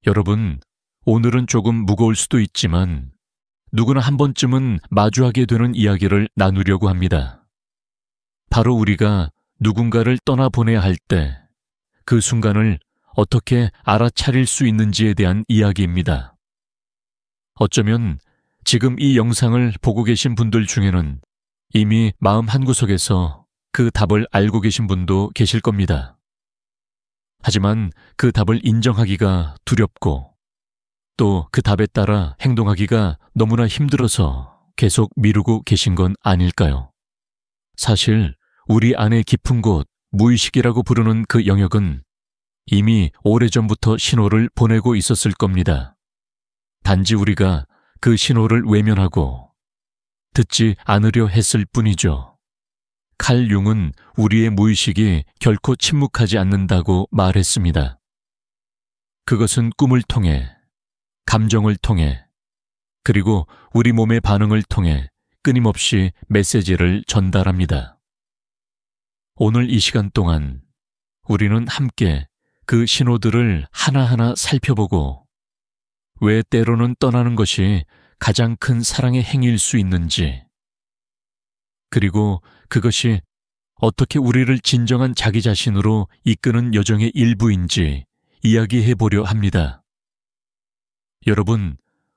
여러분, 오늘은 조금 무거울 수도 있지만 누구나 한 번쯤은 마주하게 되는 이야기를 나누려고 합니다. 바로 우리가 누군가를 떠나보내야 할 때 그 순간을 어떻게 알아차릴 수 있는지에 대한 이야기입니다. 어쩌면 지금 이 영상을 보고 계신 분들 중에는 이미 마음 한구석에서 그 답을 알고 계신 분도 계실 겁니다. 하지만 그 답을 인정하기가 두렵고 또 그 답에 따라 행동하기가 너무나 힘들어서 계속 미루고 계신 건 아닐까요? 사실 우리 안의 깊은 곳, 무의식이라고 부르는 그 영역은 이미 오래전부터 신호를 보내고 있었을 겁니다. 단지 우리가 그 신호를 외면하고 듣지 않으려 했을 뿐이죠. 칼 융은 우리의 무의식이 결코 침묵하지 않는다고 말했습니다. 그것은 꿈을 통해, 감정을 통해, 그리고 우리 몸의 반응을 통해 끊임없이 메시지를 전달합니다. 오늘 이 시간 동안 우리는 함께 그 신호들을 하나하나 살펴보고 왜 때로는 떠나는 것이 가장 큰 사랑의 행위일 수 있는지, 그리고 그것이 어떻게 우리를 진정한 자기 자신으로 이끄는 여정의 일부인지 이야기해 보려 합니다. 여러분,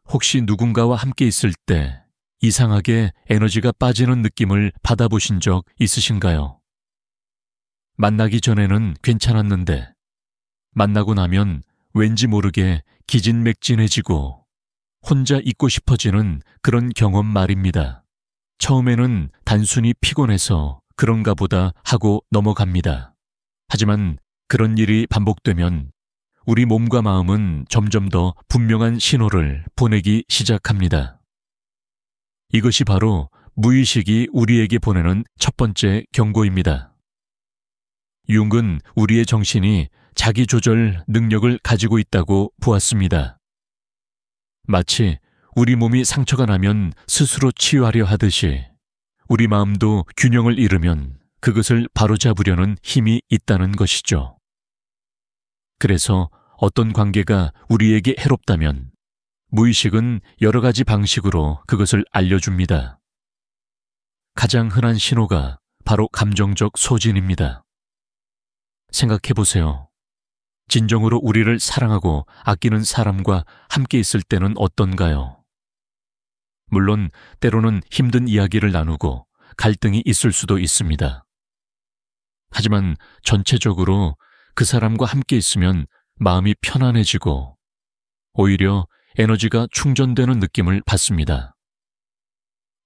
혹시 누군가와 함께 있을 때 이상하게 에너지가 빠지는 느낌을 받아보신 적 있으신가요? 만나기 전에는 괜찮았는데 만나고 나면 왠지 모르게 기진맥진해지고 혼자 있고 싶어지는 그런 경험 말입니다. 처음에는 단순히 피곤해서 그런가 보다 하고 넘어갑니다. 하지만 그런 일이 반복되면 우리 몸과 마음은 점점 더 분명한 신호를 보내기 시작합니다. 이것이 바로 무의식이 우리에게 보내는 첫 번째 경고입니다. 융은 우리의 정신이 자기 조절 능력을 가지고 있다고 보았습니다. 마치 우리 몸이 상처가 나면 스스로 치유하려 하듯이 우리 마음도 균형을 잃으면 그것을 바로잡으려는 힘이 있다는 것이죠. 그래서 어떤 관계가 우리에게 해롭다면 무의식은 여러 가지 방식으로 그것을 알려줍니다. 가장 흔한 신호가 바로 감정적 소진입니다. 생각해보세요. 진정으로 우리를 사랑하고 아끼는 사람과 함께 있을 때는 어떤가요? 물론 때로는 힘든 이야기를 나누고 갈등이 있을 수도 있습니다. 하지만 전체적으로 그 사람과 함께 있으면 마음이 편안해지고 오히려 에너지가 충전되는 느낌을 받습니다.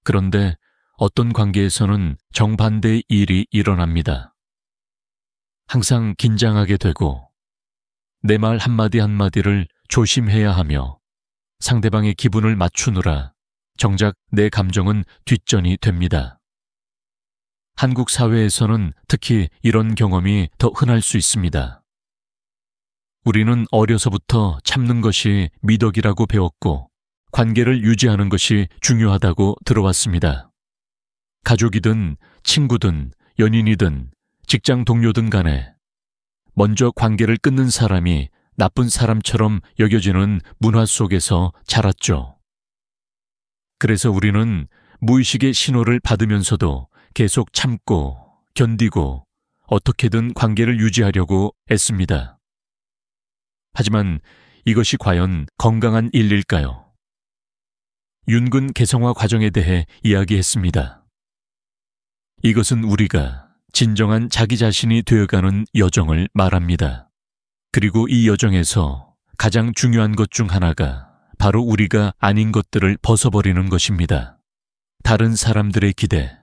그런데 어떤 관계에서는 정반대의 일이 일어납니다. 항상 긴장하게 되고 내 말 한마디 한마디를 조심해야 하며 상대방의 기분을 맞추느라 정작 내 감정은 뒷전이 됩니다. 한국 사회에서는 특히 이런 경험이 더 흔할 수 있습니다. 우리는 어려서부터 참는 것이 미덕이라고 배웠고 관계를 유지하는 것이 중요하다고 들어왔습니다. 가족이든 친구든 연인이든 직장 동료든 간에 먼저 관계를 끊는 사람이 나쁜 사람처럼 여겨지는 문화 속에서 자랐죠. 그래서 우리는 무의식의 신호를 받으면서도 계속 참고 견디고 어떻게든 관계를 유지하려고 애씁니다. 하지만 이것이 과연 건강한 일일까요? 윤근 개성화 과정에 대해 이야기했습니다. 이것은 우리가 진정한 자기 자신이 되어가는 여정을 말합니다. 그리고 이 여정에서 가장 중요한 것 중 하나가 바로 우리가 아닌 것들을 벗어버리는 것입니다. 다른 사람들의 기대,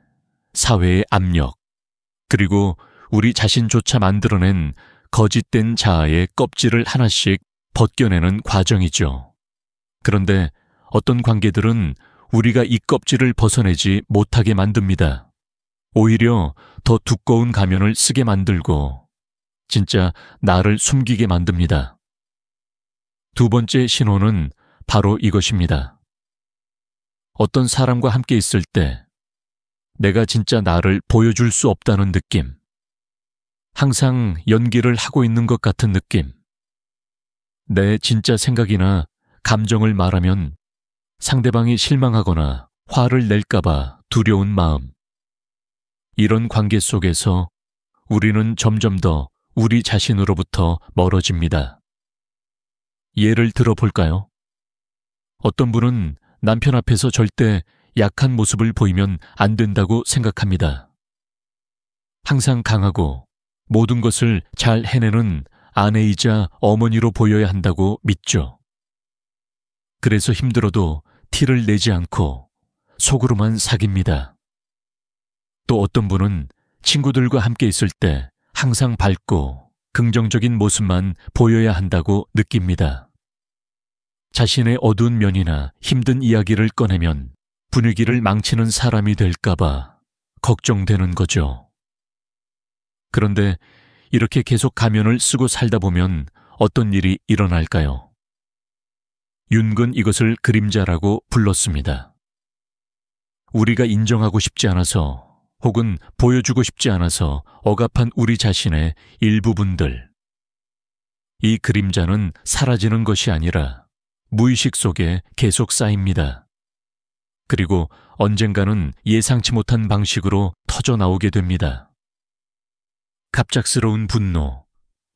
사회의 압력, 그리고 우리 자신조차 만들어낸 거짓된 자아의 껍질을 하나씩 벗겨내는 과정이죠. 그런데 어떤 관계들은 우리가 이 껍질을 벗어내지 못하게 만듭니다. 오히려 더 두꺼운 가면을 쓰게 만들고 진짜 나를 숨기게 만듭니다. 두 번째 신호는 바로 이것입니다. 어떤 사람과 함께 있을 때 내가 진짜 나를 보여줄 수 없다는 느낌, 항상 연기를 하고 있는 것 같은 느낌, 내 진짜 생각이나 감정을 말하면 상대방이 실망하거나 화를 낼까봐 두려운 마음. 이런 관계 속에서 우리는 점점 더 우리 자신으로부터 멀어집니다. 예를 들어 볼까요? 어떤 분은 남편 앞에서 절대 약한 모습을 보이면 안 된다고 생각합니다. 항상 강하고 모든 것을 잘 해내는 아내이자 어머니로 보여야 한다고 믿죠. 그래서 힘들어도 티를 내지 않고 속으로만 사깁니다. 또 어떤 분은 친구들과 함께 있을 때 항상 밝고 긍정적인 모습만 보여야 한다고 느낍니다. 자신의 어두운 면이나 힘든 이야기를 꺼내면 분위기를 망치는 사람이 될까봐 걱정되는 거죠. 그런데 이렇게 계속 가면을 쓰고 살다 보면 어떤 일이 일어날까요? 윤근 이것을 그림자라고 불렀습니다. 우리가 인정하고 싶지 않아서 혹은 보여주고 싶지 않아서 억압한 우리 자신의 일부분들. 이 그림자는 사라지는 것이 아니라 무의식 속에 계속 쌓입니다. 그리고 언젠가는 예상치 못한 방식으로 터져 나오게 됩니다. 갑작스러운 분노,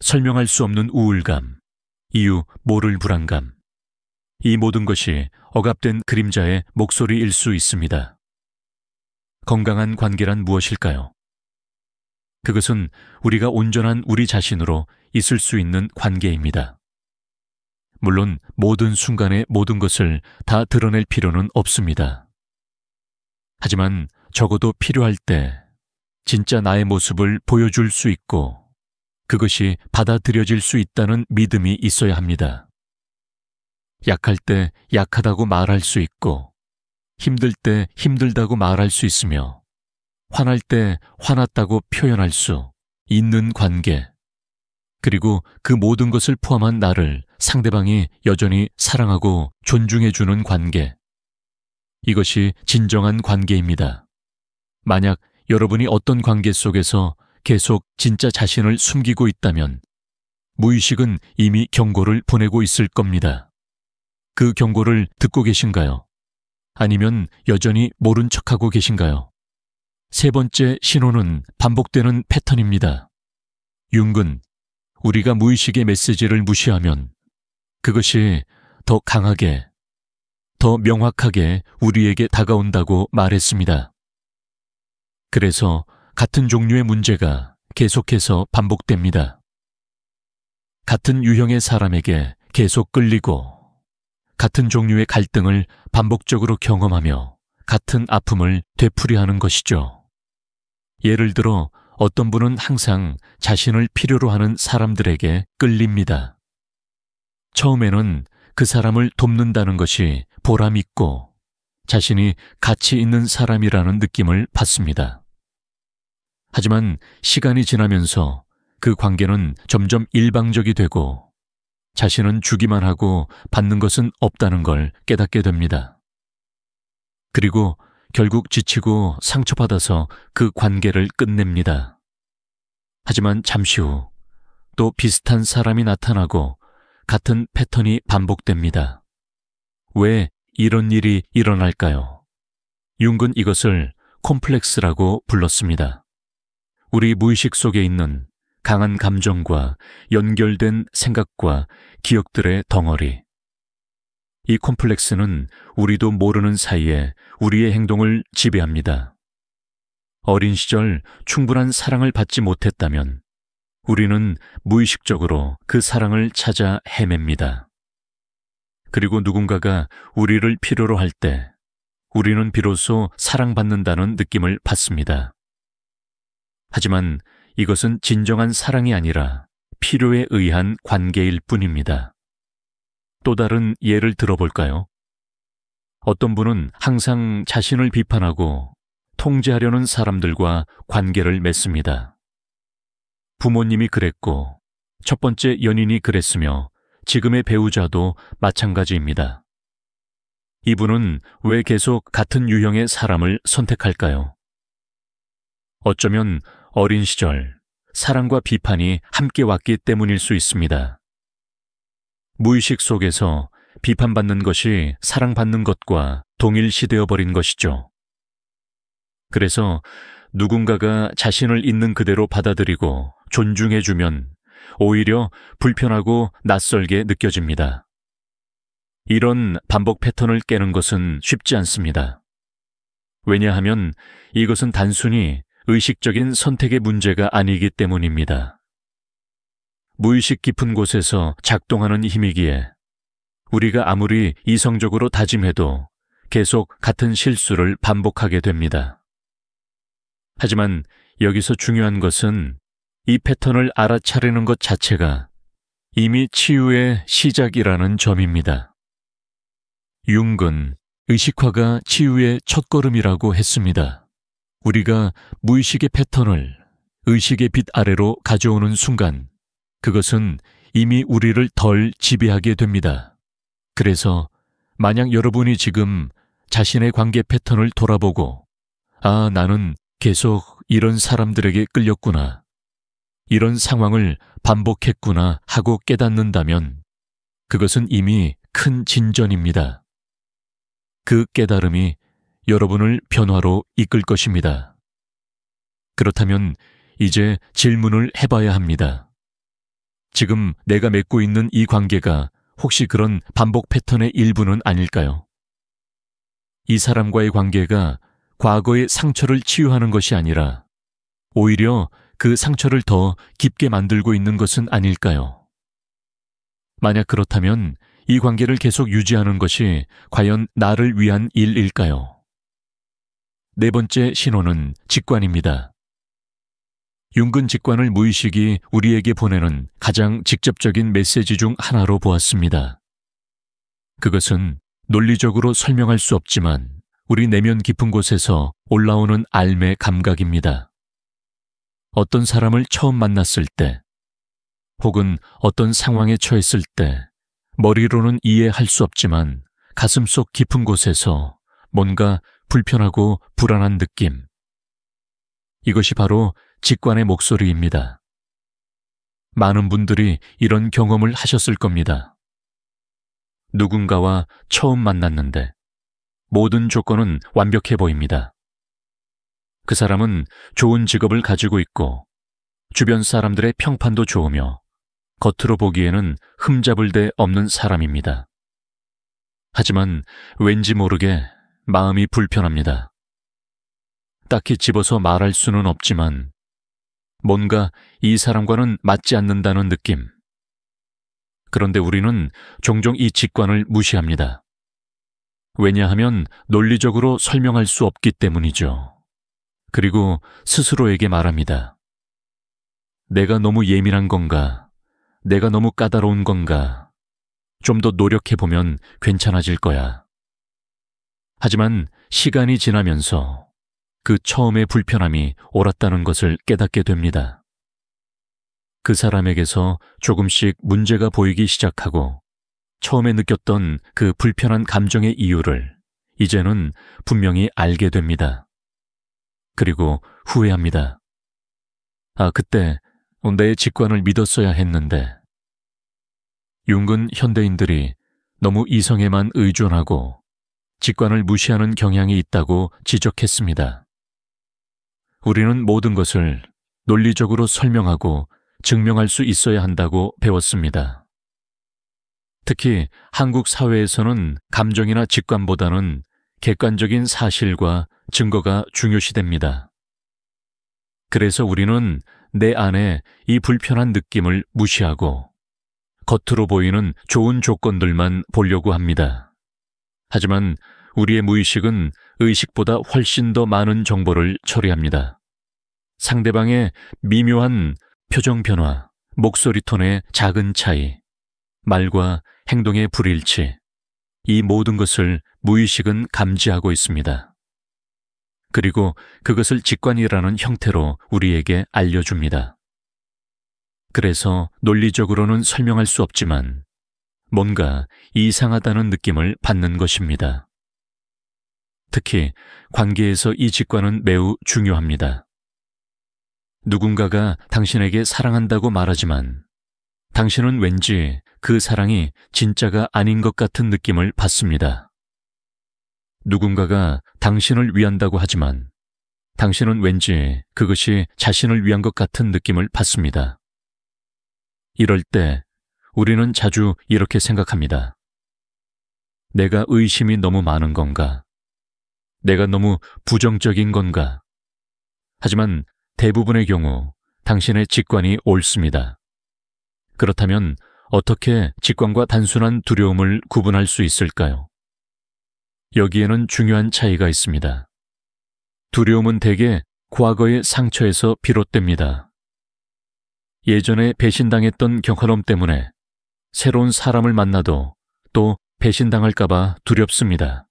설명할 수 없는 우울감, 이유 모를 불안감. 이 모든 것이 억압된 그림자의 목소리일 수 있습니다. 건강한 관계란 무엇일까요? 그것은 우리가 온전한 우리 자신으로 있을 수 있는 관계입니다. 물론 모든 순간에 모든 것을 다 드러낼 필요는 없습니다. 하지만 적어도 필요할 때 진짜 나의 모습을 보여줄 수 있고 그것이 받아들여질 수 있다는 믿음이 있어야 합니다. 약할 때 약하다고 말할 수 있고 힘들 때 힘들다고 말할 수 있으며 화날 때 화났다고 표현할 수 있는 관계, 그리고 그 모든 것을 포함한 나를 상대방이 여전히 사랑하고 존중해주는 관계. 이것이 진정한 관계입니다. 만약 여러분이 어떤 관계 속에서 계속 진짜 자신을 숨기고 있다면 무의식은 이미 경고를 보내고 있을 겁니다. 그 경고를 듣고 계신가요? 아니면 여전히 모른 척하고 계신가요? 세 번째 신호는 반복되는 패턴입니다. 융근, 우리가 무의식의 메시지를 무시하면 그것이 더 강하게, 더 명확하게 우리에게 다가온다고 말했습니다. 그래서 같은 종류의 문제가 계속해서 반복됩니다. 같은 유형의 사람에게 계속 끌리고 같은 종류의 갈등을 반복적으로 경험하며 같은 아픔을 되풀이하는 것이죠. 예를 들어 어떤 분은 항상 자신을 필요로 하는 사람들에게 끌립니다. 처음에는 그 사람을 돕는다는 것이 보람 있고 자신이 가치 있는 사람이라는 느낌을 받습니다. 하지만 시간이 지나면서 그 관계는 점점 일방적이 되고 자신은 주기만 하고 받는 것은 없다는 걸 깨닫게 됩니다. 그리고 결국 지치고 상처받아서 그 관계를 끝냅니다. 하지만 잠시 후 또 비슷한 사람이 나타나고 같은 패턴이 반복됩니다. 왜 이런 일이 일어날까요? 융은 이것을 콤플렉스라고 불렀습니다. 우리 무의식 속에 있는 강한 감정과 연결된 생각과 기억들의 덩어리. 이 콤플렉스는 우리도 모르는 사이에 우리의 행동을 지배합니다. 어린 시절 충분한 사랑을 받지 못했다면 우리는 무의식적으로 그 사랑을 찾아 헤맵니다. 그리고 누군가가 우리를 필요로 할 때 우리는 비로소 사랑받는다는 느낌을 받습니다. 하지만 이것은 진정한 사랑이 아니라 필요에 의한 관계일 뿐입니다. 또 다른 예를 들어볼까요? 어떤 분은 항상 자신을 비판하고 통제하려는 사람들과 관계를 맺습니다. 부모님이 그랬고 첫 번째 연인이 그랬으며 지금의 배우자도 마찬가지입니다. 이분은 왜 계속 같은 유형의 사람을 선택할까요? 어쩌면 어린 시절 사랑과 비판이 함께 왔기 때문일 수 있습니다. 무의식 속에서 비판받는 것이 사랑받는 것과 동일시되어 버린 것이죠. 그래서 누군가가 자신을 있는 그대로 받아들이고 존중해주면 오히려 불편하고 낯설게 느껴집니다. 이런 반복 패턴을 깨는 것은 쉽지 않습니다. 왜냐하면 이것은 단순히 의식적인 선택의 문제가 아니기 때문입니다. 무의식 깊은 곳에서 작동하는 힘이기에 우리가 아무리 이성적으로 다짐해도 계속 같은 실수를 반복하게 됩니다. 하지만 여기서 중요한 것은 이 패턴을 알아차리는 것 자체가 이미 치유의 시작이라는 점입니다. 융은 의식화가 치유의 첫걸음이라고 했습니다. 우리가 무의식의 패턴을 의식의 빛 아래로 가져오는 순간 그것은 이미 우리를 덜 지배하게 됩니다. 그래서 만약 여러분이 지금 자신의 관계 패턴을 돌아보고 나는 계속 이런 사람들에게 끌렸구나. 이런 상황을 반복했구나 하고 깨닫는다면 그것은 이미 큰 진전입니다. 그 깨달음이 여러분을 변화로 이끌 것입니다. 그렇다면 이제 질문을 해봐야 합니다. 지금 내가 맺고 있는 이 관계가 혹시 그런 반복 패턴의 일부는 아닐까요? 이 사람과의 관계가 과거의 상처를 치유하는 것이 아니라 오히려 그 상처를 더 깊게 만들고 있는 것은 아닐까요? 만약 그렇다면 이 관계를 계속 유지하는 것이 과연 나를 위한 일일까요? 네 번째 신호는 직관입니다. 융근 직관을 무의식이 우리에게 보내는 가장 직접적인 메시지 중 하나로 보았습니다. 그것은 논리적으로 설명할 수 없지만 우리 내면 깊은 곳에서 올라오는 알매 감각입니다. 어떤 사람을 처음 만났을 때, 혹은 어떤 상황에 처했을 때 머리로는 이해할 수 없지만 가슴속 깊은 곳에서 뭔가 불편하고 불안한 느낌. 이것이 바로 직관의 목소리입니다. 많은 분들이 이런 경험을 하셨을 겁니다. 누군가와 처음 만났는데 모든 조건은 완벽해 보입니다. 그 사람은 좋은 직업을 가지고 있고 주변 사람들의 평판도 좋으며 겉으로 보기에는 흠잡을 데 없는 사람입니다. 하지만 왠지 모르게 마음이 불편합니다. 딱히 집어서 말할 수는 없지만 뭔가 이 사람과는 맞지 않는다는 느낌. 그런데 우리는 종종 이 직관을 무시합니다. 왜냐하면 논리적으로 설명할 수 없기 때문이죠. 그리고 스스로에게 말합니다. 내가 너무 예민한 건가? 내가 너무 까다로운 건가? 좀 더 노력해보면 괜찮아질 거야. 하지만 시간이 지나면서 그 처음의 불편함이 옳았다는 것을 깨닫게 됩니다. 그 사람에게서 조금씩 문제가 보이기 시작하고 처음에 느꼈던 그 불편한 감정의 이유를 이제는 분명히 알게 됩니다. 그리고 후회합니다. 그때 내 직관을 믿었어야 했는데. 융은 현대인들이 너무 이성에만 의존하고 직관을 무시하는 경향이 있다고 지적했습니다. 우리는 모든 것을 논리적으로 설명하고 증명할 수 있어야 한다고 배웠습니다. 특히 한국 사회에서는 감정이나 직관보다는 객관적인 사실과 증거가 중요시됩니다. 그래서 우리는 내 안에 이 불편한 느낌을 무시하고 겉으로 보이는 좋은 조건들만 보려고 합니다. 하지만 우리의 무의식은 의식보다 훨씬 더 많은 정보를 처리합니다. 상대방의 미묘한 표정 변화, 목소리 톤의 작은 차이, 말과 행동의 불일치, 이 모든 것을 무의식은 감지하고 있습니다. 그리고 그것을 직관이라는 형태로 우리에게 알려줍니다. 그래서 논리적으로는 설명할 수 없지만 뭔가 이상하다는 느낌을 받는 것입니다. 특히 관계에서 이 직관은 매우 중요합니다. 누군가가 당신에게 사랑한다고 말하지만 당신은 왠지 그 사랑이 진짜가 아닌 것 같은 느낌을 받습니다. 누군가가 당신을 위한다고 하지만 당신은 왠지 그것이 자신을 위한 것 같은 느낌을 받습니다. 이럴 때 우리는 자주 이렇게 생각합니다. 내가 의심이 너무 많은 건가? 내가 너무 부정적인 건가? 하지만 대부분의 경우 당신의 직관이 옳습니다. 그렇다면 어떻게 직관과 단순한 두려움을 구분할 수 있을까요? 여기에는 중요한 차이가 있습니다. 두려움은 대개 과거의 상처에서 비롯됩니다. 예전에 배신당했던 경험 때문에 새로운 사람을 만나도 또 배신당할까봐 두렵습니다.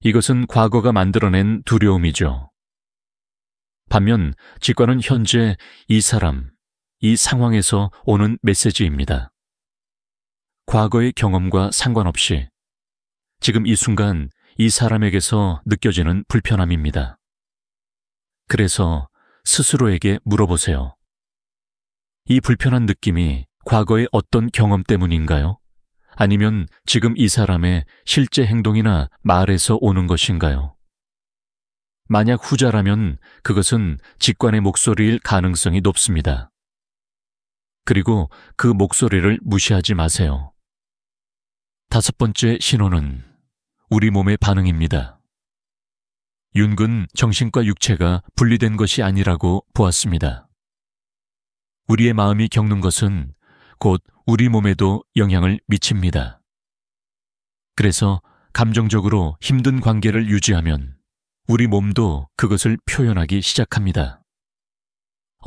이것은 과거가 만들어낸 두려움이죠. 반면 직관은 현재 이 사람, 이 상황에서 오는 메시지입니다. 과거의 경험과 상관없이 지금 이 순간 이 사람에게서 느껴지는 불편함입니다. 그래서 스스로에게 물어보세요. 이 불편한 느낌이 과거의 어떤 경험 때문인가요? 아니면 지금 이 사람의 실제 행동이나 말에서 오는 것인가요? 만약 후자라면 그것은 직관의 목소리일 가능성이 높습니다. 그리고 그 목소리를 무시하지 마세요. 다섯 번째 신호는 우리 몸의 반응입니다. 윤근 정신과 육체가 분리된 것이 아니라고 보았습니다. 우리의 마음이 겪는 것은 곧 우리 몸에도 영향을 미칩니다. 그래서 감정적으로 힘든 관계를 유지하면 우리 몸도 그것을 표현하기 시작합니다.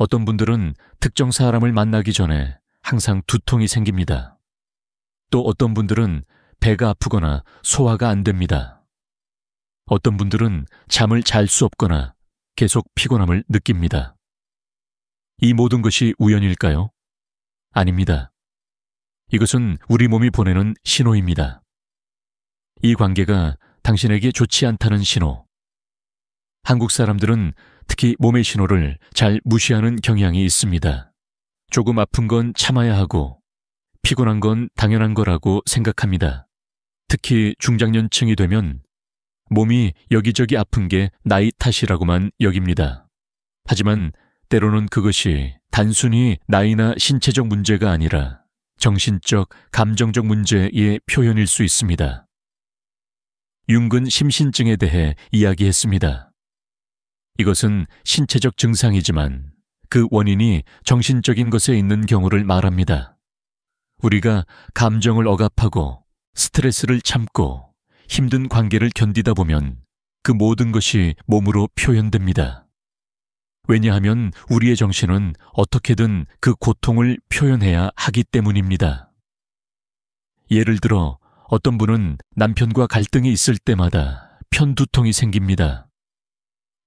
어떤 분들은 특정 사람을 만나기 전에 항상 두통이 생깁니다. 또 어떤 분들은 배가 아프거나 소화가 안 됩니다. 어떤 분들은 잠을 잘 수 없거나 계속 피곤함을 느낍니다. 이 모든 것이 우연일까요? 아닙니다. 이것은 우리 몸이 보내는 신호입니다. 이 관계가 당신에게 좋지 않다는 신호. 한국 사람들은 특히 몸의 신호를 잘 무시하는 경향이 있습니다. 조금 아픈 건 참아야 하고 피곤한 건 당연한 거라고 생각합니다. 특히 중장년층이 되면 몸이 여기저기 아픈 게 나이 탓이라고만 여깁니다. 하지만 때로는 그것이 단순히 나이나 신체적 문제가 아니라 정신적, 감정적 문제의 표현일 수 있습니다. 윤근 심신증에 대해 이야기했습니다. 이것은 신체적 증상이지만 그 원인이 정신적인 것에 있는 경우를 말합니다. 우리가 감정을 억압하고 스트레스를 참고 힘든 관계를 견디다 보면 그 모든 것이 몸으로 표현됩니다. 왜냐하면 우리의 정신은 어떻게든 그 고통을 표현해야 하기 때문입니다. 예를 들어 어떤 분은 남편과 갈등이 있을 때마다 편두통이 생깁니다.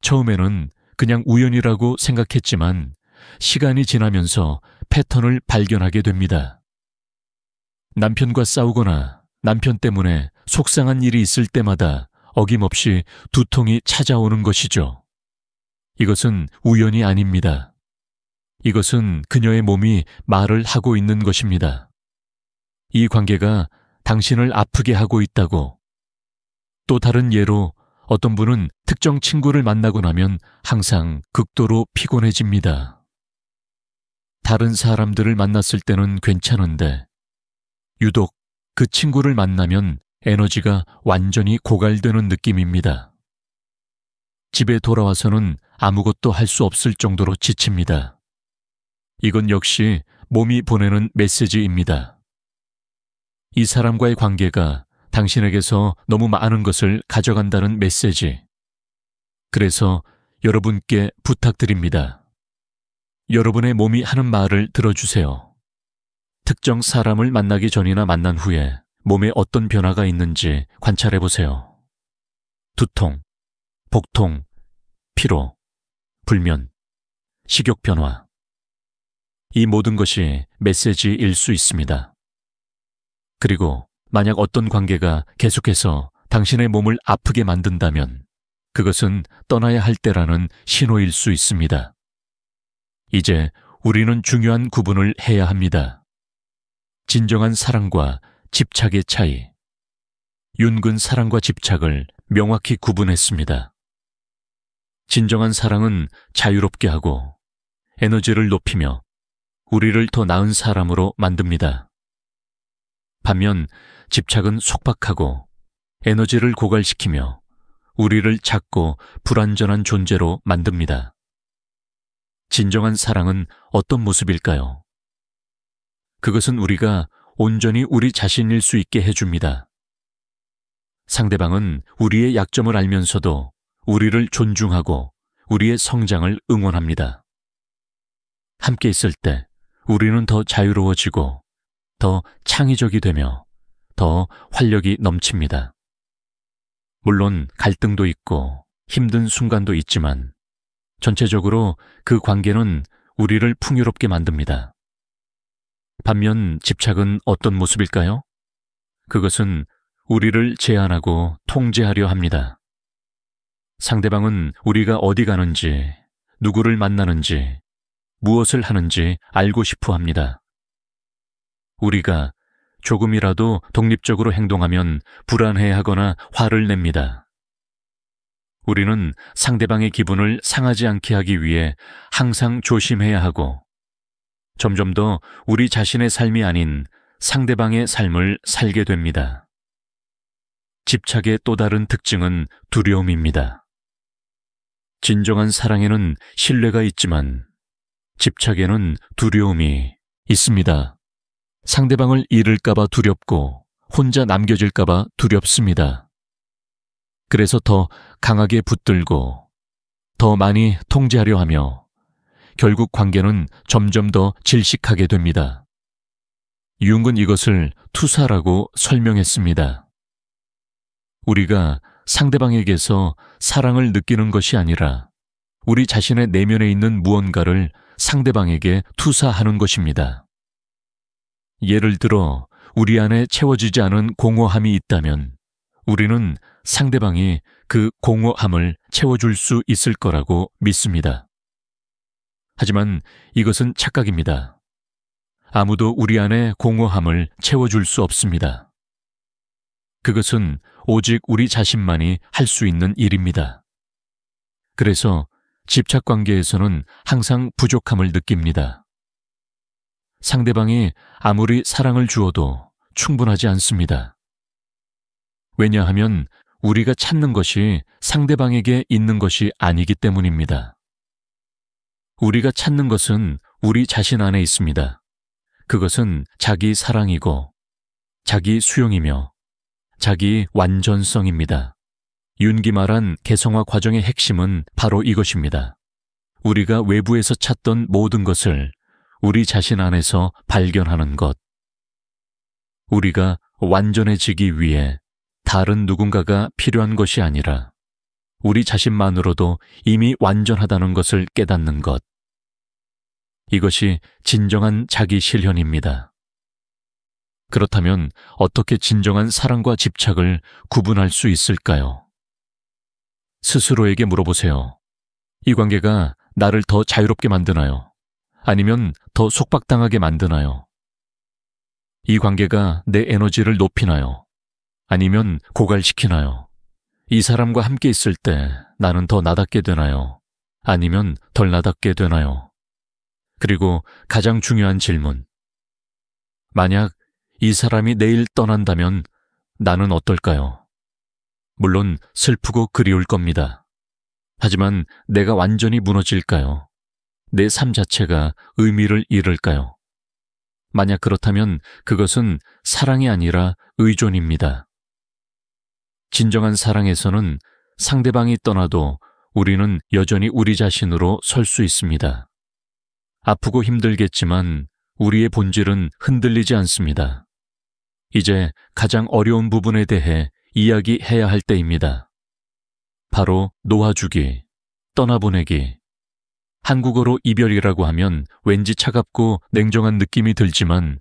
처음에는 그냥 우연이라고 생각했지만 시간이 지나면서 패턴을 발견하게 됩니다. 남편과 싸우거나 남편 때문에 속상한 일이 있을 때마다 어김없이 두통이 찾아오는 것이죠. 이것은 우연이 아닙니다. 이것은 그녀의 몸이 말을 하고 있는 것입니다. 이 관계가 당신을 아프게 하고 있다고. 또 다른 예로 어떤 분은 특정 친구를 만나고 나면 항상 극도로 피곤해집니다. 다른 사람들을 만났을 때는 괜찮은데 유독 그 친구를 만나면 에너지가 완전히 고갈되는 느낌입니다. 집에 돌아와서는 아무것도 할 수 없을 정도로 지칩니다. 이건 역시 몸이 보내는 메시지입니다. 이 사람과의 관계가 당신에게서 너무 많은 것을 가져간다는 메시지. 그래서 여러분께 부탁드립니다. 여러분의 몸이 하는 말을 들어주세요. 특정 사람을 만나기 전이나 만난 후에 몸에 어떤 변화가 있는지 관찰해 보세요. 두통, 복통, 피로, 불면, 식욕 변화. 이 모든 것이 메시지일 수 있습니다. 그리고 만약 어떤 관계가 계속해서 당신의 몸을 아프게 만든다면 그것은 떠나야 할 때라는 신호일 수 있습니다. 이제 우리는 중요한 구분을 해야 합니다. 진정한 사랑과 집착의 차이. 윤근 사랑과 집착을 명확히 구분했습니다. 진정한 사랑은 자유롭게 하고 에너지를 높이며 우리를 더 나은 사람으로 만듭니다. 반면 집착은 속박하고 에너지를 고갈시키며 우리를 작고 불완전한 존재로 만듭니다. 진정한 사랑은 어떤 모습일까요? 그것은 우리가 온전히 우리 자신일 수 있게 해줍니다. 상대방은 우리의 약점을 알면서도 우리를 존중하고 우리의 성장을 응원합니다. 함께 있을 때 우리는 더 자유로워지고 더 창의적이 되며 더 활력이 넘칩니다. 물론 갈등도 있고 힘든 순간도 있지만 전체적으로 그 관계는 우리를 풍요롭게 만듭니다. 반면 집착은 어떤 모습일까요? 그것은 우리를 제한하고 통제하려 합니다. 상대방은 우리가 어디 가는지, 누구를 만나는지, 무엇을 하는지 알고 싶어 합니다. 우리가 조금이라도 독립적으로 행동하면 불안해하거나 화를 냅니다. 우리는 상대방의 기분을 상하지 않게 하기 위해 항상 조심해야 하고 점점 더 우리 자신의 삶이 아닌 상대방의 삶을 살게 됩니다. 집착의 또 다른 특징은 두려움입니다. 진정한 사랑에는 신뢰가 있지만 집착에는 두려움이 있습니다. 상대방을 잃을까봐 두렵고 혼자 남겨질까봐 두렵습니다. 그래서 더 강하게 붙들고 더 많이 통제하려 하며 결국 관계는 점점 더 질식하게 됩니다. 융은 이것을 투사라고 설명했습니다. 우리가 상대방에게서 사랑을 느끼는 것이 아니라 우리 자신의 내면에 있는 무언가를 상대방에게 투사하는 것입니다. 예를 들어 우리 안에 채워지지 않은 공허함이 있다면 우리는 상대방이 그 공허함을 채워줄 수 있을 거라고 믿습니다. 하지만 이것은 착각입니다. 아무도 우리 안에 공허함을 채워줄 수 없습니다. 그것은 오직 우리 자신만이 할 수 있는 일입니다. 그래서 집착 관계에서는 항상 부족함을 느낍니다. 상대방이 아무리 사랑을 주어도 충분하지 않습니다. 왜냐하면 우리가 찾는 것이 상대방에게 있는 것이 아니기 때문입니다. 우리가 찾는 것은 우리 자신 안에 있습니다. 그것은 자기 사랑이고 자기 수용이며 자기 완전성입니다. 윤기 말한 개성화 과정의 핵심은 바로 이것입니다. 우리가 외부에서 찾던 모든 것을 우리 자신 안에서 발견하는 것. 우리가 완전해지기 위해 다른 누군가가 필요한 것이 아니라 우리 자신만으로도 이미 완전하다는 것을 깨닫는 것. 이것이 진정한 자기 실현입니다. 그렇다면 어떻게 진정한 사랑과 집착을 구분할 수 있을까요? 스스로에게 물어보세요. 이 관계가 나를 더 자유롭게 만드나요? 아니면 더 속박당하게 만드나요? 이 관계가 내 에너지를 높이나요? 아니면 고갈시키나요? 이 사람과 함께 있을 때 나는 더 나답게 되나요? 아니면 덜 나답게 되나요? 그리고 가장 중요한 질문. 만약 이 사람이 내일 떠난다면 나는 어떨까요? 물론 슬프고 그리울 겁니다. 하지만 내가 완전히 무너질까요? 내 삶 자체가 의미를 잃을까요? 만약 그렇다면 그것은 사랑이 아니라 의존입니다. 진정한 사랑에서는 상대방이 떠나도 우리는 여전히 우리 자신으로 설 수 있습니다. 아프고 힘들겠지만 우리의 본질은 흔들리지 않습니다. 이제 가장 어려운 부분에 대해 이야기해야 할 때입니다. 바로 놓아주기, 떠나보내기. 한국어로 이별이라고 하면 왠지 차갑고 냉정한 느낌이 들지만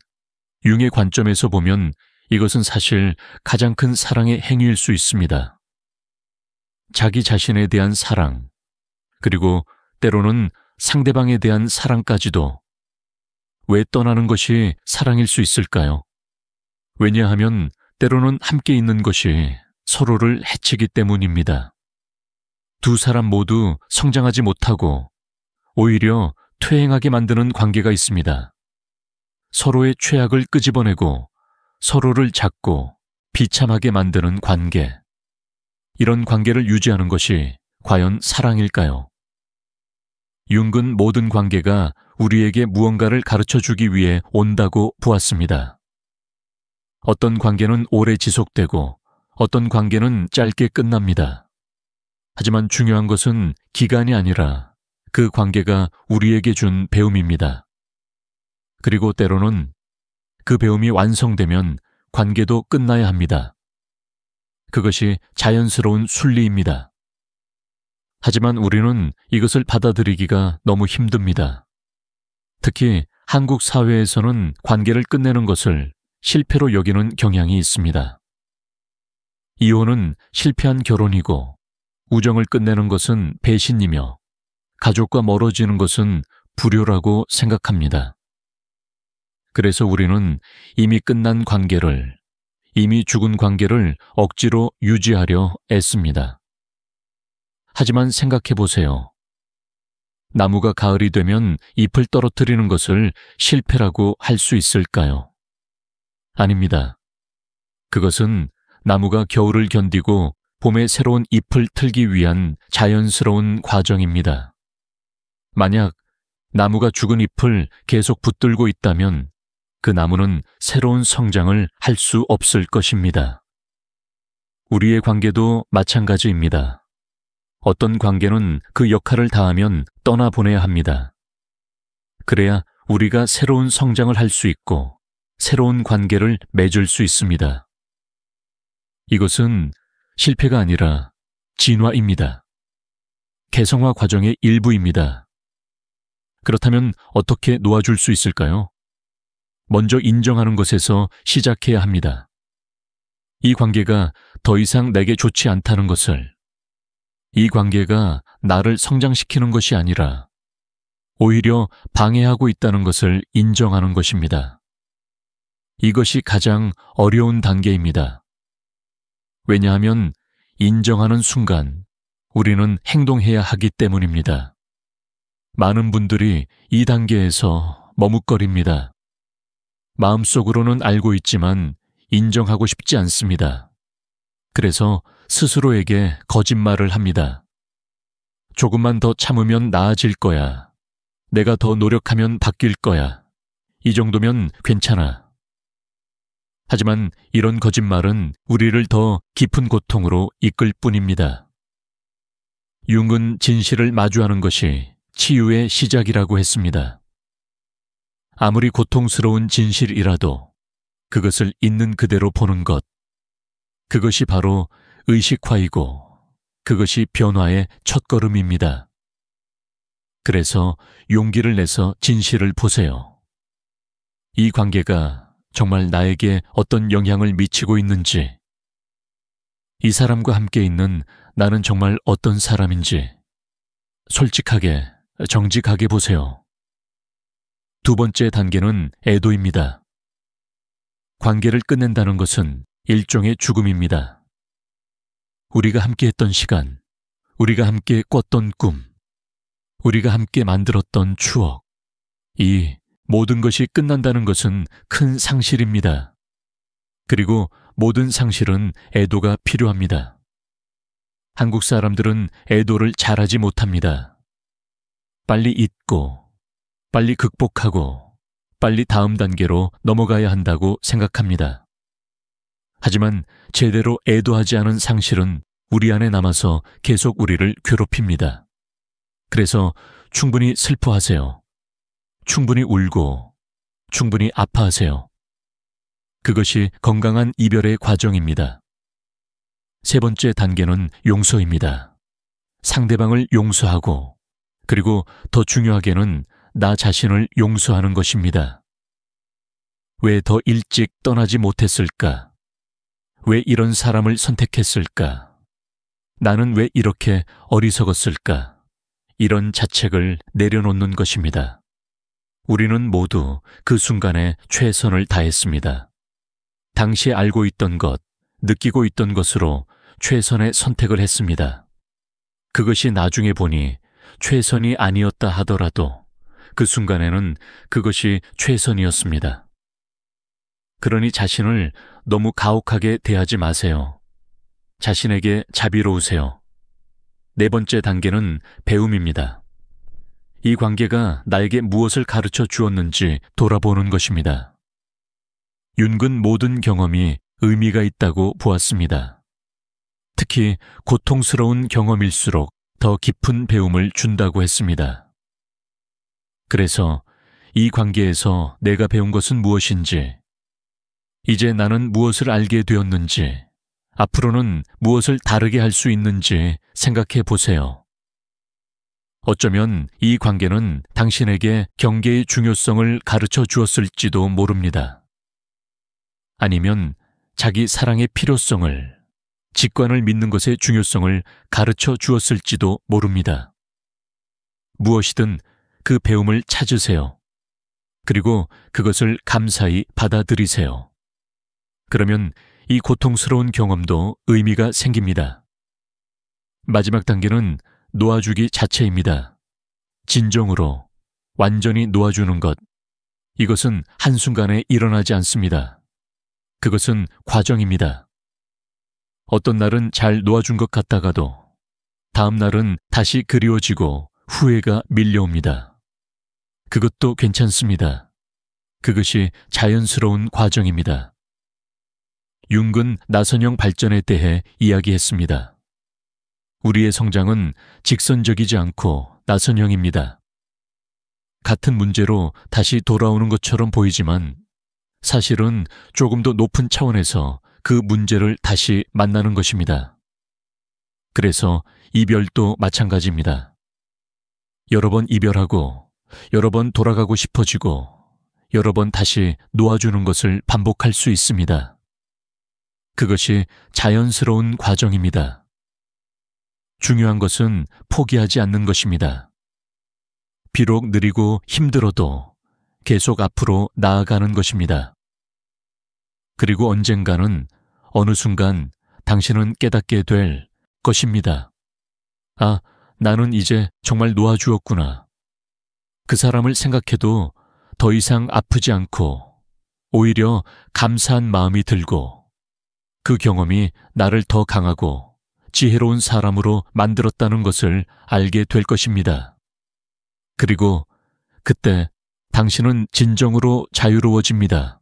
융의 관점에서 보면 이것은 사실 가장 큰 사랑의 행위일 수 있습니다. 자기 자신에 대한 사랑, 그리고 때로는 상대방에 대한 사랑까지도 왜 떠나는 것이 사랑일 수 있을까요? 왜냐하면 때로는 함께 있는 것이 서로를 해치기 때문입니다. 두 사람 모두 성장하지 못하고 오히려 퇴행하게 만드는 관계가 있습니다. 서로의 최악을 끄집어내고 서로를 작고 비참하게 만드는 관계. 이런 관계를 유지하는 것이 과연 사랑일까요? 융은 모든 관계가 우리에게 무언가를 가르쳐주기 위해 온다고 보았습니다. 어떤 관계는 오래 지속되고 어떤 관계는 짧게 끝납니다. 하지만 중요한 것은 기간이 아니라 그 관계가 우리에게 준 배움입니다. 그리고 때로는 그 배움이 완성되면 관계도 끝나야 합니다. 그것이 자연스러운 순리입니다. 하지만 우리는 이것을 받아들이기가 너무 힘듭니다. 특히 한국 사회에서는 관계를 끝내는 것을 실패로 여기는 경향이 있습니다. 이혼은 실패한 결혼이고 우정을 끝내는 것은 배신이며 가족과 멀어지는 것은 불효라고 생각합니다. 그래서 우리는 이미 끝난 관계를, 이미 죽은 관계를 억지로 유지하려 애씁니다. 하지만 생각해 보세요. 나무가 가을이 되면 잎을 떨어뜨리는 것을 실패라고 할 수 있을까요? 아닙니다. 그것은 나무가 겨울을 견디고 봄에 새로운 잎을 틀기 위한 자연스러운 과정입니다. 만약 나무가 죽은 잎을 계속 붙들고 있다면 그 나무는 새로운 성장을 할 수 없을 것입니다. 우리의 관계도 마찬가지입니다. 어떤 관계는 그 역할을 다하면 떠나보내야 합니다. 그래야 우리가 새로운 성장을 할 수 있고 새로운 관계를 맺을 수 있습니다. 이것은 실패가 아니라 진화입니다. 개성화 과정의 일부입니다. 그렇다면 어떻게 놓아줄 수 있을까요? 먼저 인정하는 것에서 시작해야 합니다. 이 관계가 더 이상 내게 좋지 않다는 것을, 이 관계가 나를 성장시키는 것이 아니라 오히려 방해하고 있다는 것을 인정하는 것입니다. 이것이 가장 어려운 단계입니다. 왜냐하면 인정하는 순간 우리는 행동해야 하기 때문입니다. 많은 분들이 이 단계에서 머뭇거립니다. 마음속으로는 알고 있지만 인정하고 싶지 않습니다. 그래서 스스로에게 거짓말을 합니다. 조금만 더 참으면 나아질 거야. 내가 더 노력하면 바뀔 거야. 이 정도면 괜찮아. 하지만 이런 거짓말은 우리를 더 깊은 고통으로 이끌 뿐입니다. 융은 진실을 마주하는 것이 치유의 시작이라고 했습니다. 아무리 고통스러운 진실이라도 그것을 있는 그대로 보는 것, 그것이 바로 의식화이고 그것이 변화의 첫걸음입니다. 그래서 용기를 내서 진실을 보세요. 이 관계가 정말 나에게 어떤 영향을 미치고 있는지, 이 사람과 함께 있는 나는 정말 어떤 사람인지 솔직하게, 정직하게 보세요. 두 번째 단계는 애도입니다. 관계를 끝낸다는 것은 일종의 죽음입니다. 우리가 함께 했던 시간, 우리가 함께 꿨던 꿈, 우리가 함께 만들었던 추억, 이 모든 것이 끝난다는 것은 큰 상실입니다. 그리고 모든 상실은 애도가 필요합니다. 한국 사람들은 애도를 잘하지 못합니다. 빨리 잊고, 빨리 극복하고, 빨리 다음 단계로 넘어가야 한다고 생각합니다. 하지만 제대로 애도하지 않은 상실은 우리 안에 남아서 계속 우리를 괴롭힙니다. 그래서 충분히 슬퍼하세요. 충분히 울고, 충분히 아파하세요. 그것이 건강한 이별의 과정입니다. 세 번째 단계는 용서입니다. 상대방을 용서하고, 그리고 더 중요하게는 나 자신을 용서하는 것입니다. 왜 더 일찍 떠나지 못했을까? 왜 이런 사람을 선택했을까? 나는 왜 이렇게 어리석었을까? 이런 자책을 내려놓는 것입니다. 우리는 모두 그 순간에 최선을 다했습니다. 당시 알고 있던 것, 느끼고 있던 것으로 최선의 선택을 했습니다. 그것이 나중에 보니 최선이 아니었다 하더라도 그 순간에는 그것이 최선이었습니다. 그러니 자신을 너무 가혹하게 대하지 마세요. 자신에게 자비로우세요. 네 번째 단계는 배움입니다. 이 관계가 나에게 무엇을 가르쳐 주었는지 돌아보는 것입니다. 윤근 모든 경험이 의미가 있다고 보았습니다. 특히 고통스러운 경험일수록 더 깊은 배움을 준다고 했습니다. 그래서 이 관계에서 내가 배운 것은 무엇인지, 이제 나는 무엇을 알게 되었는지, 앞으로는 무엇을 다르게 할 수 있는지 생각해 보세요. 어쩌면 이 관계는 당신에게 경계의 중요성을 가르쳐 주었을지도 모릅니다. 아니면 자기 사랑의 필요성을, 직관을 믿는 것의 중요성을 가르쳐 주었을지도 모릅니다. 무엇이든 그 배움을 찾으세요. 그리고 그것을 감사히 받아들이세요. 그러면 이 고통스러운 경험도 의미가 생깁니다. 마지막 단계는 놓아주기 자체입니다. 진정으로, 완전히 놓아주는 것. 이것은 한순간에 일어나지 않습니다. 그것은 과정입니다. 어떤 날은 잘 놓아준 것 같다가도 다음 날은 다시 그리워지고 후회가 밀려옵니다. 그것도 괜찮습니다. 그것이 자연스러운 과정입니다. 융근 나선형 발전에 대해 이야기했습니다. 우리의 성장은 직선적이지 않고 나선형입니다. 같은 문제로 다시 돌아오는 것처럼 보이지만 사실은 조금 더 높은 차원에서 그 문제를 다시 만나는 것입니다. 그래서 이별도 마찬가지입니다. 여러 번 이별하고 여러 번 돌아가고 싶어지고 여러 번 다시 놓아주는 것을 반복할 수 있습니다. 그것이 자연스러운 과정입니다. 중요한 것은 포기하지 않는 것입니다. 비록 느리고 힘들어도 계속 앞으로 나아가는 것입니다. 그리고 언젠가는 어느 순간 당신은 깨닫게 될 것입니다. 아, 나는 이제 정말 놓아주었구나. 그 사람을 생각해도 더 이상 아프지 않고 오히려 감사한 마음이 들고 그 경험이 나를 더 강하고 지혜로운 사람으로 만들었다는 것을 알게 될 것입니다. 그리고 그때 당신은 진정으로 자유로워집니다.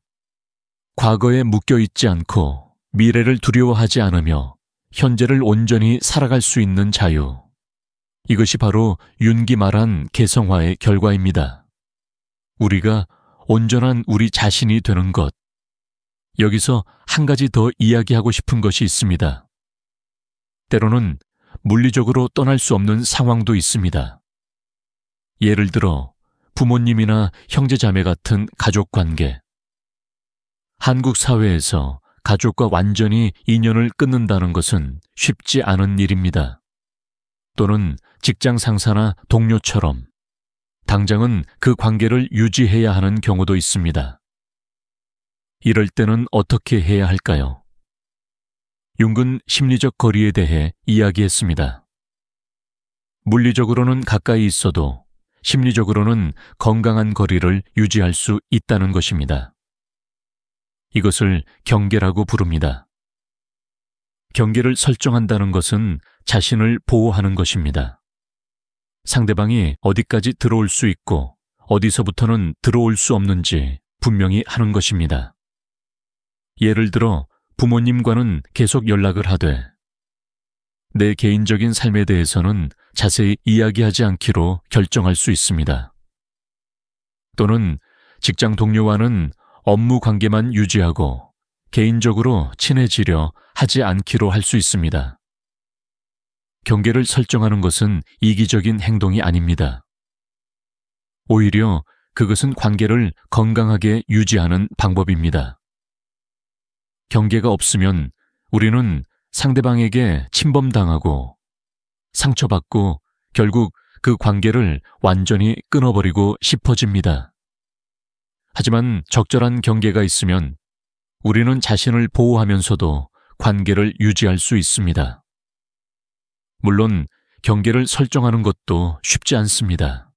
과거에 묶여 있지 않고 미래를 두려워하지 않으며 현재를 온전히 살아갈 수 있는 자유. 이것이 바로 윤기 말한 개성화의 결과입니다. 우리가 온전한 우리 자신이 되는 것. 여기서 한 가지 더 이야기하고 싶은 것이 있습니다. 때로는 물리적으로 떠날 수 없는 상황도 있습니다. 예를 들어 부모님이나 형제자매 같은 가족 관계. 한국 사회에서 가족과 완전히 인연을 끊는다는 것은 쉽지 않은 일입니다. 또는 직장 상사나 동료처럼 당장은 그 관계를 유지해야 하는 경우도 있습니다. 이럴 때는 어떻게 해야 할까요? 융근 심리적 거리에 대해 이야기했습니다. 물리적으로는 가까이 있어도 심리적으로는 건강한 거리를 유지할 수 있다는 것입니다. 이것을 경계라고 부릅니다. 경계를 설정한다는 것은 자신을 보호하는 것입니다. 상대방이 어디까지 들어올 수 있고 어디서부터는 들어올 수 없는지 분명히 하는 것입니다. 예를 들어 부모님과는 계속 연락을 하되 내 개인적인 삶에 대해서는 자세히 이야기하지 않기로 결정할 수 있습니다. 또는 직장 동료와는 업무 관계만 유지하고 개인적으로 친해지려 하지 않기로 할 수 있습니다. 경계를 설정하는 것은 이기적인 행동이 아닙니다. 오히려 그것은 관계를 건강하게 유지하는 방법입니다. 경계가 없으면 우리는 상대방에게 침범당하고 상처받고 결국 그 관계를 완전히 끊어버리고 싶어집니다. 하지만 적절한 경계가 있으면 우리는 자신을 보호하면서도 관계를 유지할 수 있습니다. 물론 경계를 설정하는 것도 쉽지 않습니다.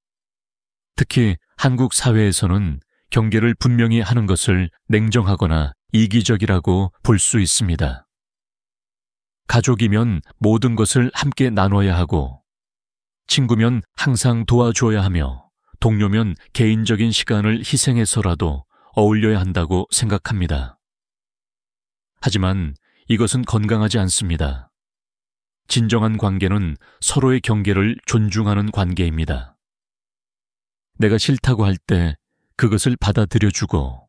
특히 한국 사회에서는 경계를 분명히 하는 것을 냉정하거나 이기적이라고 볼 수 있습니다. 가족이면 모든 것을 함께 나눠야 하고, 친구면 항상 도와줘야 하며, 동료면 개인적인 시간을 희생해서라도 어울려야 한다고 생각합니다. 하지만 이것은 건강하지 않습니다. 진정한 관계는 서로의 경계를 존중하는 관계입니다. 내가 싫다고 할 때 그것을 받아들여주고,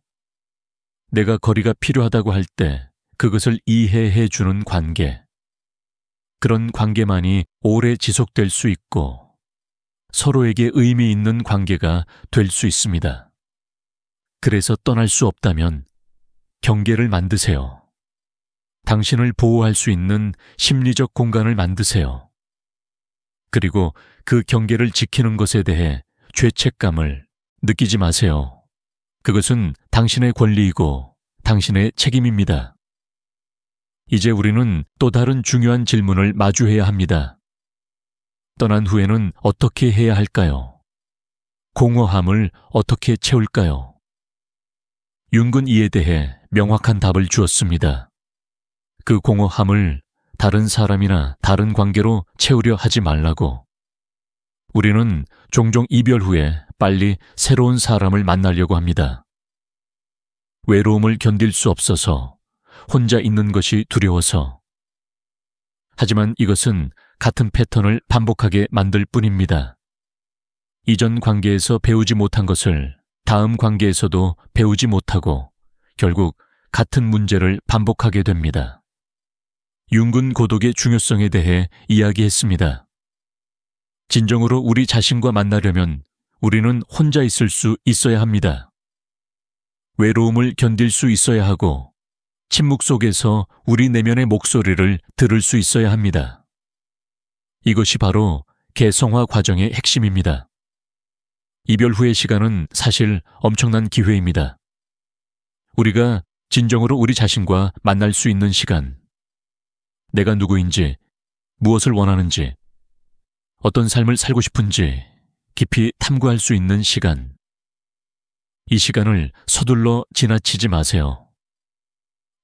내가 거리가 필요하다고 할 때 그것을 이해해 주는 관계. 그런 관계만이 오래 지속될 수 있고 서로에게 의미 있는 관계가 될 수 있습니다. 그래서 떠날 수 없다면 경계를 만드세요. 당신을 보호할 수 있는 심리적 공간을 만드세요. 그리고 그 경계를 지키는 것에 대해 죄책감을 느끼지 마세요. 그것은 당신의 권리이고 당신의 책임입니다. 이제 우리는 또 다른 중요한 질문을 마주해야 합니다. 떠난 후에는 어떻게 해야 할까요? 공허함을 어떻게 채울까요? 융은 이에 대해 명확한 답을 주었습니다. 그 공허함을 다른 사람이나 다른 관계로 채우려 하지 말라고. 우리는 종종 이별 후에 빨리 새로운 사람을 만나려고 합니다. 외로움을 견딜 수 없어서, 혼자 있는 것이 두려워서. 하지만 이것은 같은 패턴을 반복하게 만들 뿐입니다. 이전 관계에서 배우지 못한 것을 다음 관계에서도 배우지 못하고 결국 같은 문제를 반복하게 됩니다. 융은 고독의 중요성에 대해 이야기했습니다. 진정으로 우리 자신과 만나려면 우리는 혼자 있을 수 있어야 합니다. 외로움을 견딜 수 있어야 하고 침묵 속에서 우리 내면의 목소리를 들을 수 있어야 합니다. 이것이 바로 개성화 과정의 핵심입니다. 이별 후의 시간은 사실 엄청난 기회입니다. 우리가 진정으로 우리 자신과 만날 수 있는 시간, 내가 누구인지, 무엇을 원하는지, 어떤 삶을 살고 싶은지 깊이 탐구할 수 있는 시간. 이 시간을 서둘러 지나치지 마세요.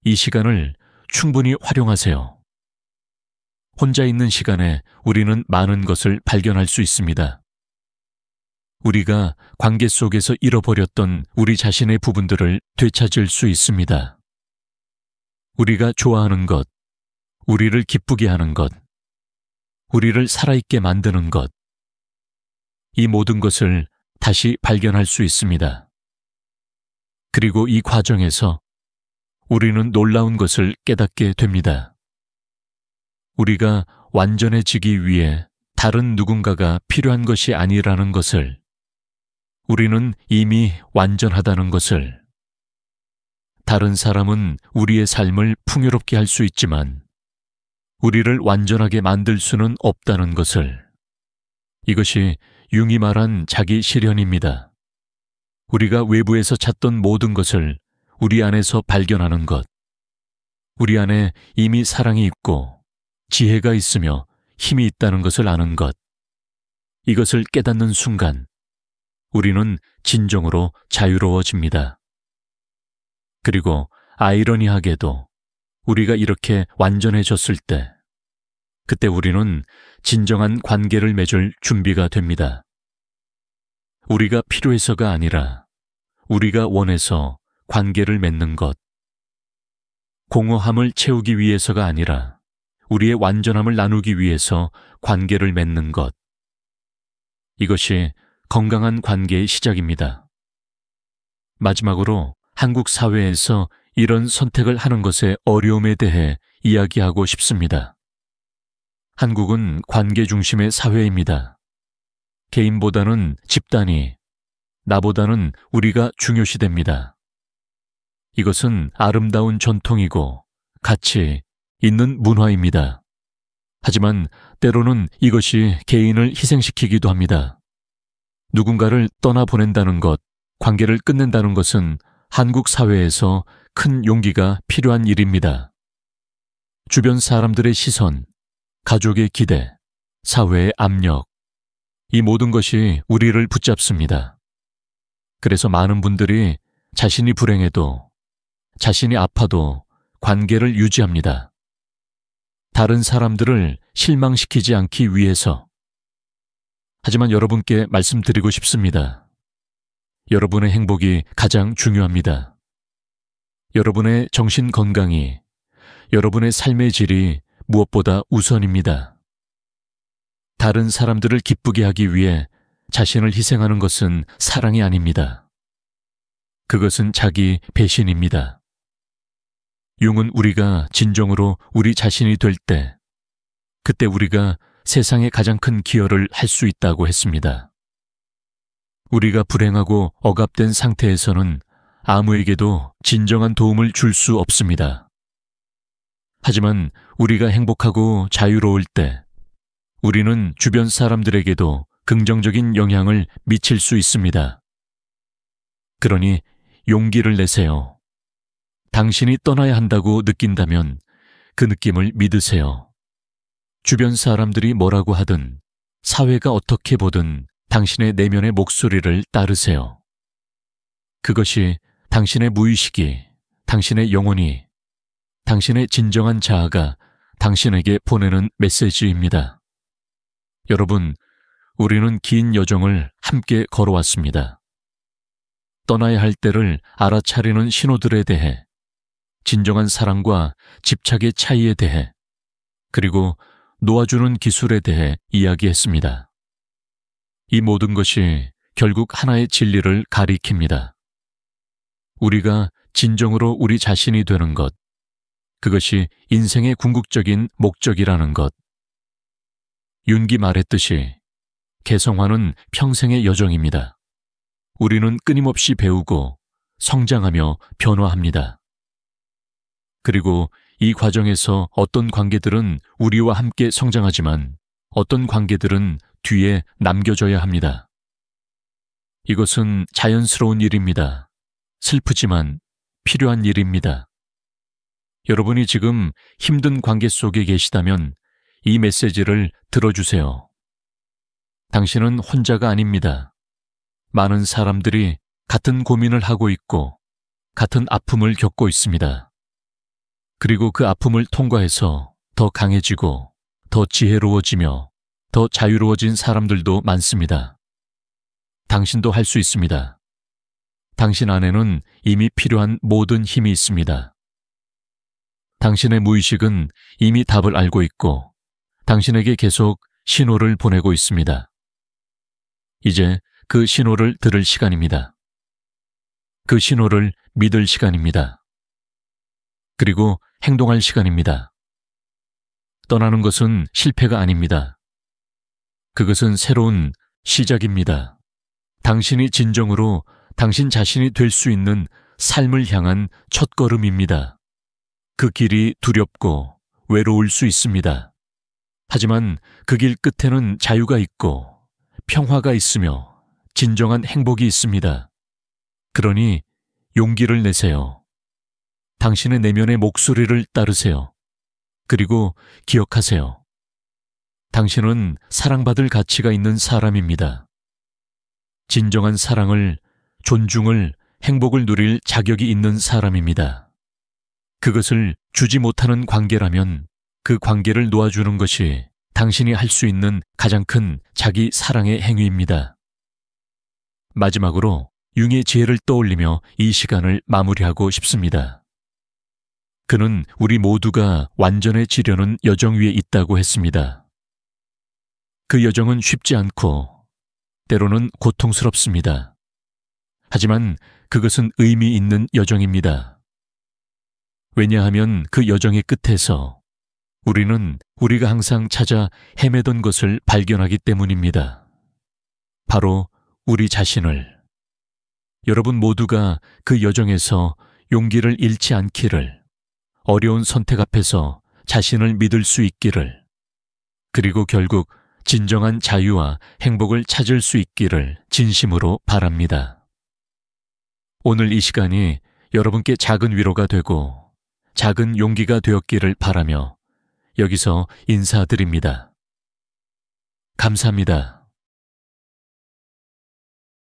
이 시간을 충분히 활용하세요. 혼자 있는 시간에 우리는 많은 것을 발견할 수 있습니다. 우리가 관계 속에서 잃어버렸던 우리 자신의 부분들을 되찾을 수 있습니다. 우리가 좋아하는 것, 우리를 기쁘게 하는 것, 우리를 살아있게 만드는 것, 이 모든 것을 다시 발견할 수 있습니다. 그리고 이 과정에서 우리는 놀라운 것을 깨닫게 됩니다. 우리가 완전해지기 위해 다른 누군가가 필요한 것이 아니라는 것을, 우리는 이미 완전하다는 것을, 다른 사람은 우리의 삶을 풍요롭게 할 수 있지만 우리를 완전하게 만들 수는 없다는 것을, 이것이 융이 말한 자기 실현입니다. 우리가 외부에서 찾던 모든 것을 우리 안에서 발견하는 것, 우리 안에 이미 사랑이 있고 지혜가 있으며 힘이 있다는 것을 아는 것, 이것을 깨닫는 순간 우리는 진정으로 자유로워집니다. 그리고 아이러니하게도 우리가 이렇게 완전해졌을 때, 그때 우리는 진정한 관계를 맺을 준비가 됩니다. 우리가 필요해서가 아니라 우리가 원해서 관계를 맺는 것, 공허함을 채우기 위해서가 아니라 우리의 완전함을 나누기 위해서 관계를 맺는 것, 이것이 건강한 관계의 시작입니다. 마지막으로 한국 사회에서 이런 선택을 하는 것의 어려움에 대해 이야기하고 싶습니다. 한국은 관계 중심의 사회입니다. 개인보다는 집단이, 나보다는 우리가 중요시됩니다. 이것은 아름다운 전통이고 가치 있는 문화입니다. 하지만 때로는 이것이 개인을 희생시키기도 합니다. 누군가를 떠나보낸다는 것, 관계를 끊는다는 것은 한국 사회에서 큰 용기가 필요한 일입니다. 주변 사람들의 시선, 가족의 기대, 사회의 압력, 이 모든 것이 우리를 붙잡습니다. 그래서 많은 분들이 자신이 불행해도, 자신이 아파도 관계를 유지합니다. 다른 사람들을 실망시키지 않기 위해서. 하지만 여러분께 말씀드리고 싶습니다. 여러분의 행복이 가장 중요합니다. 여러분의 정신 건강이, 여러분의 삶의 질이 무엇보다 우선입니다. 다른 사람들을 기쁘게 하기 위해 자신을 희생하는 것은 사랑이 아닙니다. 그것은 자기 배신입니다. 용은 우리가 진정으로 우리 자신이 될 때, 그때 우리가 세상에 가장 큰 기여를 할 수 있다고 했습니다. 우리가 불행하고 억압된 상태에서는 아무에게도 진정한 도움을 줄 수 없습니다. 하지만 우리가 행복하고 자유로울 때, 우리는 주변 사람들에게도 긍정적인 영향을 미칠 수 있습니다. 그러니 용기를 내세요. 당신이 떠나야 한다고 느낀다면 그 느낌을 믿으세요. 주변 사람들이 뭐라고 하든, 사회가 어떻게 보든 당신의 내면의 목소리를 따르세요. 그것이 당신의 무의식이, 당신의 영혼이, 당신의 진정한 자아가 당신에게 보내는 메시지입니다. 여러분, 우리는 긴 여정을 함께 걸어왔습니다. 떠나야 할 때를 알아차리는 신호들에 대해, 진정한 사랑과 집착의 차이에 대해, 그리고 놓아주는 기술에 대해 이야기했습니다. 이 모든 것이 결국 하나의 진리를 가리킵니다. 우리가 진정으로 우리 자신이 되는 것, 그것이 인생의 궁극적인 목적이라는 것. 윤기 말했듯이 개성화는 평생의 여정입니다. 우리는 끊임없이 배우고 성장하며 변화합니다. 그리고 이 과정에서 어떤 관계들은 우리와 함께 성장하지만 어떤 관계들은 뒤에 남겨져야 합니다. 이것은 자연스러운 일입니다. 슬프지만 필요한 일입니다. 여러분이 지금 힘든 관계 속에 계시다면 이 메시지를 들어주세요. 당신은 혼자가 아닙니다. 많은 사람들이 같은 고민을 하고 있고 같은 아픔을 겪고 있습니다. 그리고 그 아픔을 통과해서 더 강해지고 더 지혜로워지며 더 자유로워진 사람들도 많습니다. 당신도 할 수 있습니다. 당신 안에는 이미 필요한 모든 힘이 있습니다. 당신의 무의식은 이미 답을 알고 있고 당신에게 계속 신호를 보내고 있습니다. 이제 그 신호를 들을 시간입니다. 그 신호를 믿을 시간입니다. 그리고 행동할 시간입니다. 떠나는 것은 실패가 아닙니다. 그것은 새로운 시작입니다. 당신이 진정으로 당신 자신이 될 수 있는 삶을 향한 첫걸음입니다. 그 길이 두렵고 외로울 수 있습니다. 하지만 그 길 끝에는 자유가 있고 평화가 있으며 진정한 행복이 있습니다. 그러니 용기를 내세요. 당신의 내면의 목소리를 따르세요. 그리고 기억하세요. 당신은 사랑받을 가치가 있는 사람입니다. 진정한 사랑을, 존중을, 행복을 누릴 자격이 있는 사람입니다. 그것을 주지 못하는 관계라면 그 관계를 놓아주는 것이 당신이 할 수 있는 가장 큰 자기 사랑의 행위입니다. 마지막으로 융의 지혜를 떠올리며 이 시간을 마무리하고 싶습니다. 그는 우리 모두가 완전해지려는 여정 위에 있다고 했습니다. 그 여정은 쉽지 않고 때로는 고통스럽습니다. 하지만 그것은 의미 있는 여정입니다. 왜냐하면 그 여정의 끝에서 우리는 우리가 항상 찾아 헤매던 것을 발견하기 때문입니다. 바로 우리 자신을. 여러분 모두가 그 여정에서 용기를 잃지 않기를, 어려운 선택 앞에서 자신을 믿을 수 있기를, 그리고 결국 진정한 자유와 행복을 찾을 수 있기를 진심으로 바랍니다. 오늘 이 시간이 여러분께 작은 위로가 되고 작은 용기가 되었기를 바라며 여기서 인사드립니다. 감사합니다.